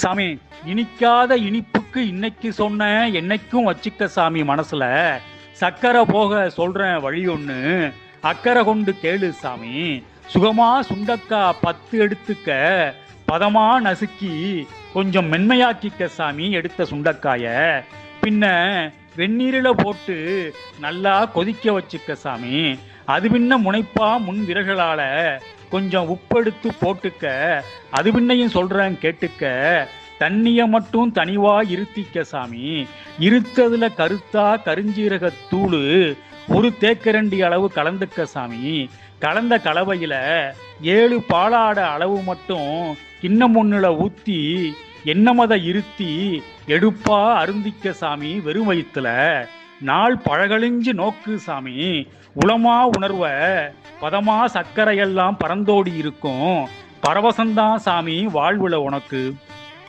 சாமி, இனிக்காத இனிப்புக்கு இன்னைக்கு சொன்ன என்னைக்கும் வச்சுக்க சாமி மனசுல. சக்கரை போக சொல்றேன் வழி ஒண்ணு, அக்கறை கொண்டு கேளு சாமி. சுகமா சுண்டக்கா 10 எடுத்துக்க, பதமா நசுக்கி கொஞ்சம் மென்மையாக்கிக்க சாமி எடுத்த சுண்டக்காய. பின்ன வெந்நீரில போட்டு நல்லா கொதிக்க வச்சுக்க சாமி. அது பின்ன முனைப்பா முன் விரல்களால கொஞ்சம் உப்பெடுத்து போட்டுக்க. அது பின்னையும் சொல்றேன் கேட்டுக்க. தண்ணிய மட்டும் தனிவா இருத்திக்க சாமி. இருத்ததுல கருத்தா கருஞ்சீரக தூளு 1 தேக்கரண்டி அளவு கலந்துக்க சாமி. கலந்த கலவையில 7 பாலாட அளவு மட்டும் கிண்ணம் ஒண்ணுல ஊத்தி எண்ணமத இருத்தி எடுப்பா அருந்திக்க சாமி வெறும் வயிற்றுல. நாள் பழகழிஞ்சு நோக்கு சாமி. உளமா உணர்வ பதமா சர்க்கரையெல்லாம் பறந்தோடி இருக்கும். பரவசந்தான் சாமி வாழ்வுல உனக்கு.